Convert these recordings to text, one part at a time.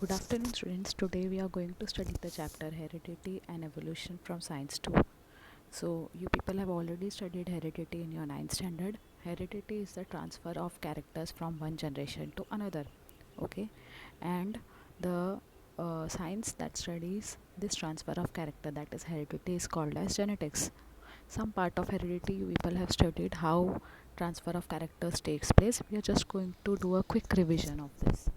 Good afternoon, students. Today we are going to study the chapter Heredity and Evolution from Science 2. So, you people have already studied heredity in your ninth standard. Heredity is the transfer of characters from one generation to another. Okay, and the science that studies this transfer of character, that is heredity, is called as genetics. Some part of heredity you people have studied how transfer of characters takes place. We are just going to do a quick revision of this.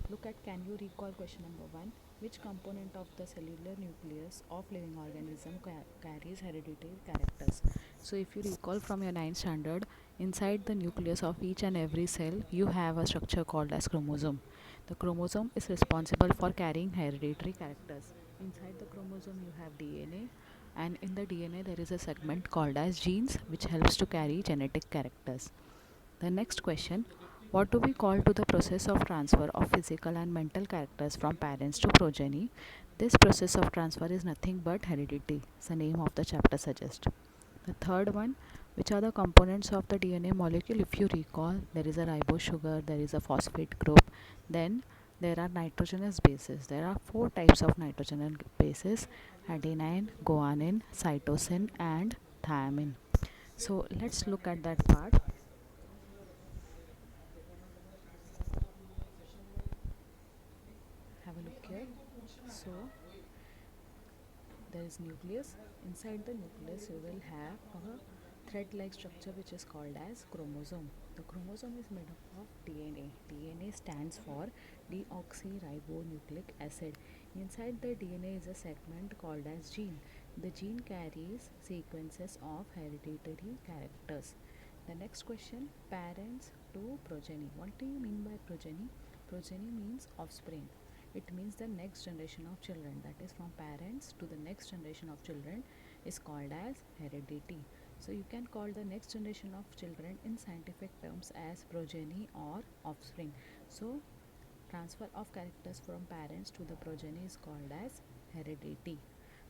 Look at, can you recall question number 1? Which component of the cellular nucleus of living organism carries hereditary characters? So if you recall from your ninth standard, inside the nucleus of each and every cell, you have a structure called as chromosome. The chromosome is responsible for carrying hereditary characters. Inside the chromosome, you have DNA, and in the DNA, there is a segment called as genes, which helps to carry genetic characters. The next question, what do we call to the process of transfer of physical and mental characters from parents to progeny? This process of transfer is nothing but heredity, as the name of the chapter suggests. The third one, which are the components of the DNA molecule? If you recall, there is a ribose sugar, there is a phosphate group, then there are nitrogenous bases. There are 4 types of nitrogenous bases: adenine, guanine, cytosine, and thymine. So let's look at that part. Have a look here. So there is nucleus. Inside the nucleus you will have a thread like structure which is called as chromosome. The chromosome is made up of DNA. DNA stands for deoxyribonucleic acid. Inside the DNA is a segment called as gene. The gene carries sequences of hereditary characters. The next question, parents to progeny. What do you mean by progeny? Progeny means offspring. It means the next generation of children, that is from parents to the next generation of children, is called as heredity. So you can call the next generation of children in scientific terms as progeny or offspring. So transfer of characters from parents to the progeny is called as heredity.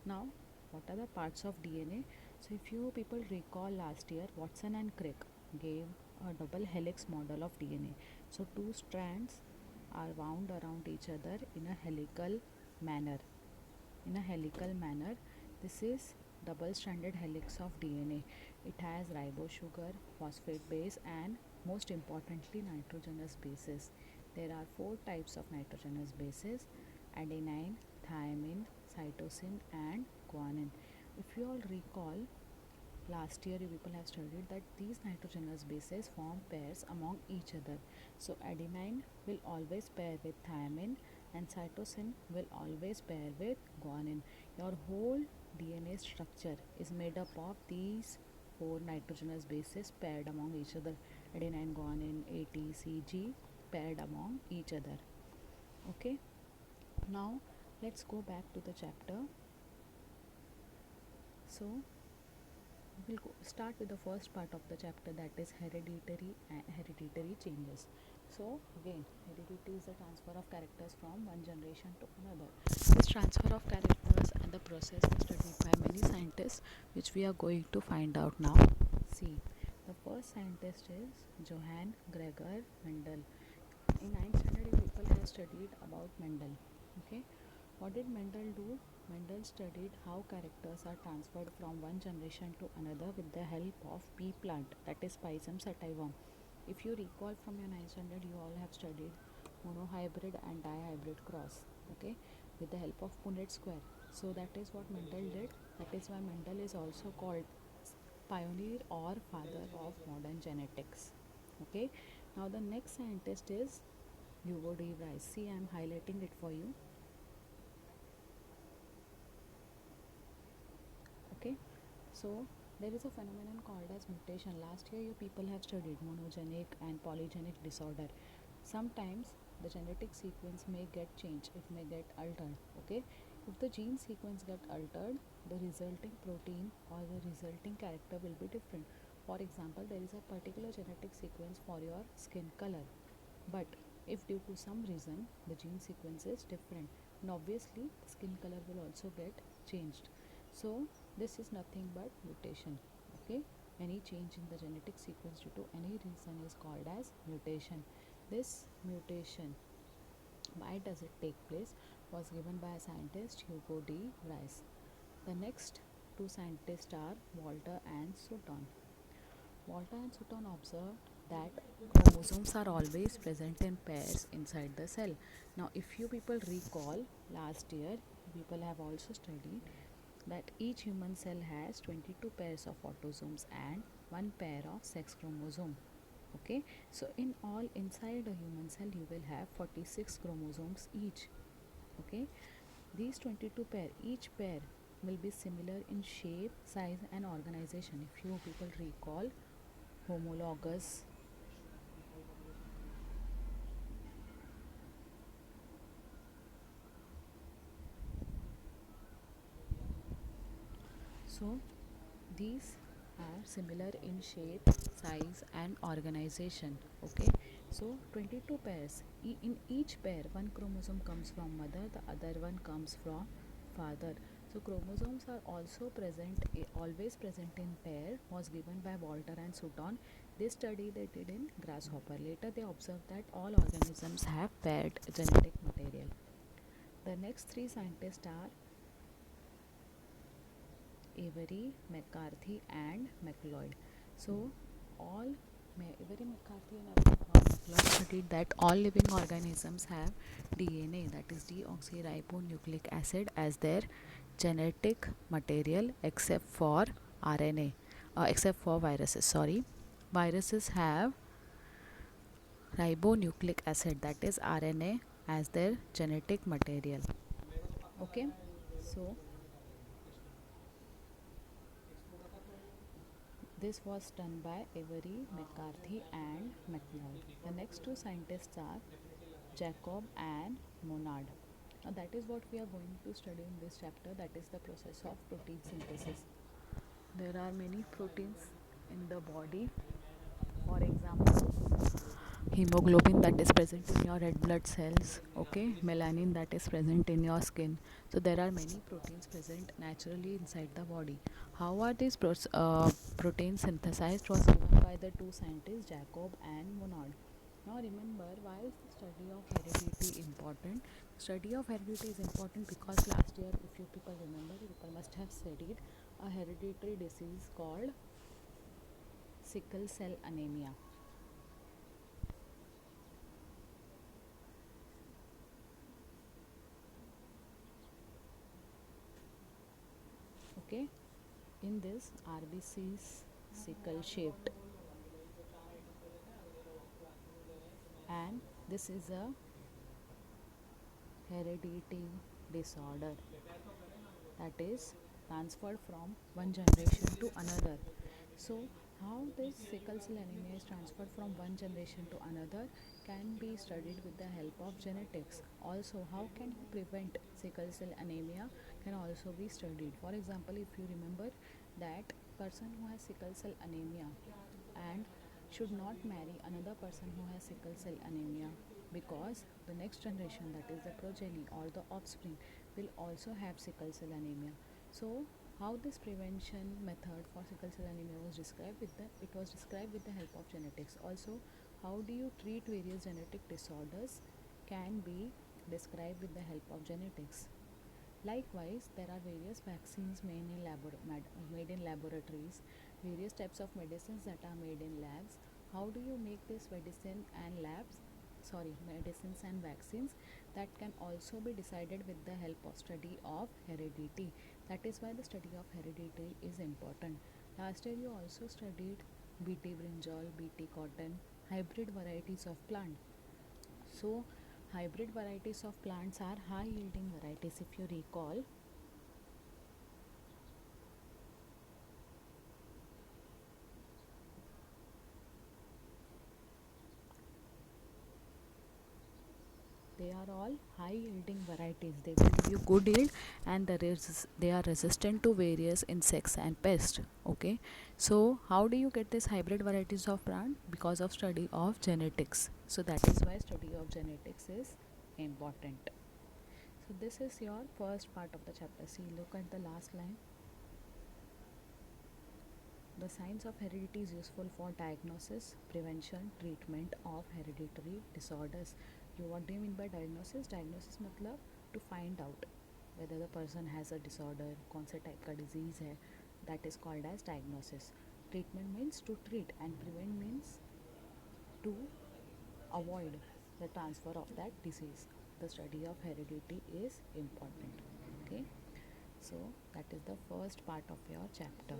Now, what are the parts of DNA? So if you people recall, last year Watson and Crick gave a double helix model of DNA. So two strands are wound around each other in a helical manner. This is double stranded helix of DNA. It has ribose sugar, phosphate base, and most importantly nitrogenous bases. There are 4 types of nitrogenous bases: adenine, thymine, cytosine, and guanine. If you all recall, last year you people have studied that these nitrogenous bases form pairs among each other. So adenine will always pair with thymine and cytosine will always pair with guanine. Your whole DNA structure is made up of these 4 nitrogenous bases paired among each other: adenine, guanine, ATCG paired among each other. Okay, now let's go back to the chapter. So we'll start with the first part of the chapter, that is hereditary changes. So again, heredity is the transfer of characters from one generation to another. This transfer of characters and the process is studied by many scientists, which we are going to find out now. See, the first scientist is Johann Gregor Mendel. In 9th standard, you people have studied about Mendel. Okay, what did Mendel do? Mendel studied how characters are transferred from one generation to another with the help of pea plant, that is Pisum sativum. If you recall from your 9th standard, you all have studied monohybrid and dihybrid cross. Okay, with the help of Punnett square. So that is what Mendel did. That is why Mendel is also called pioneer or father of modern genetics. Okay, now the next scientist is Hugo de Vries. See, I am highlighting it for you. Okay, so there is a phenomenon called as mutation. Last year you people have studied monogenic and polygenic disorder. Sometimes the genetic sequence may get changed, it may get altered. Okay, if the gene sequence get altered, the resulting protein or the resulting character will be different. For example, there is a particular genetic sequence for your skin color, but if due to some reason the gene sequence is different, then obviously the skin color will also get changed. So this is nothing but mutation. Okay, any change in the genetic sequence due to any reason is called as mutation. This mutation Why does it take place? Was given by scientist Hugo D. Rice. The next two scientists are Walter and Sutton. Walter and Sutton observed that chromosomes are always present in pairs inside the cell. Now, if you people recall, last year people have also studied that each human cell has 22 pairs of autosomes and one pair of sex chromosome. Okay, so in all inside a human cell you will have 46 chromosomes each. Okay, these 22 pair, each pair will be similar in shape, size and organization. If you people recall, homologous, so these are similar in shape, size and organization. Okay, so 22 pairs, in each pair one chromosome comes from mother, the other one comes from father. So chromosomes are also present, always present in pair, was given by Walter and Sutton. This study they did in grasshopper. Later they observed that all organisms have paired genetic material. The next three scientists are Avery, McCarthy, and McLeod. So, all Avery, McCarthy, and McLeod studied that all living organisms have DNA, that is deoxyribonucleic acid, as their genetic material, except for RNA, except for viruses. Sorry, viruses have ribonucleic acid, that is RNA, as their genetic material. Okay, so this was done by Avery, McCarthy, and McLeod. The next two scientists are Jacob and Monod. Now, that is what we are going to study in this chapter, that is the process of protein synthesis. There are many proteins in the body. For example, hemoglobin that is present in your red blood cells, okay, melanin that is present in your skin. So there are many proteins present naturally inside the body. How are these proteins synthesized was given by the two scientists Jacob and Monod. Now remember, why is the study of heredity important? Study of heredity is important because last year, if you people remember, people must have studied a hereditary disease called sickle cell anemia. Okay, in this RBCs sickle shaped, and this is a hereditary disorder that is transferred from one generation to another. So how this sickle cell anemia is transferred from one generation to another can be studied with the help of genetics. Also, how can you prevent sickle cell anemia can also be studied. For example, if you remember that person who has sickle cell anemia and should not marry another person who has sickle cell anemia, because the next generation, that is the progeny or the offspring, will also have sickle cell anemia. So how this prevention method for sickle cell anemia was described with the it was described with the help of genetics. Also, how do you treat various genetic disorders can be described with the help of genetics. Likewise, there are various vaccines made in laboratories, various types of medicines that are made in labs. How do you make this medicines and vaccines? That can also be decided with the help of study of heredity. That is why the study of heredity is important. Last year you also studied BT brinjal, BT cotton, hybrid varieties of plant. So hybrid varieties of plants are high yielding varieties. If you recall, they are all high yielding varieties. They will give you good yield, and they are resistant to various insects and pests. Okay, so how do you get this hybrid varieties of plant? Because of study of genetics. So that is why study of genetics is important. So this is your first part of the chapter. See, look at the last line. The science of heredity is useful for diagnosis, prevention, treatment of hereditary disorders. What do you mean by diagnosis? Diagnosis मतलब to find out whether the person has a disorder, कौन से type का disease है, that is called as diagnosis. Treatment means to treat, and prevent means to avoid the transfer of that disease. The study of heredity is important. Okay, so that is the first part of your chapter.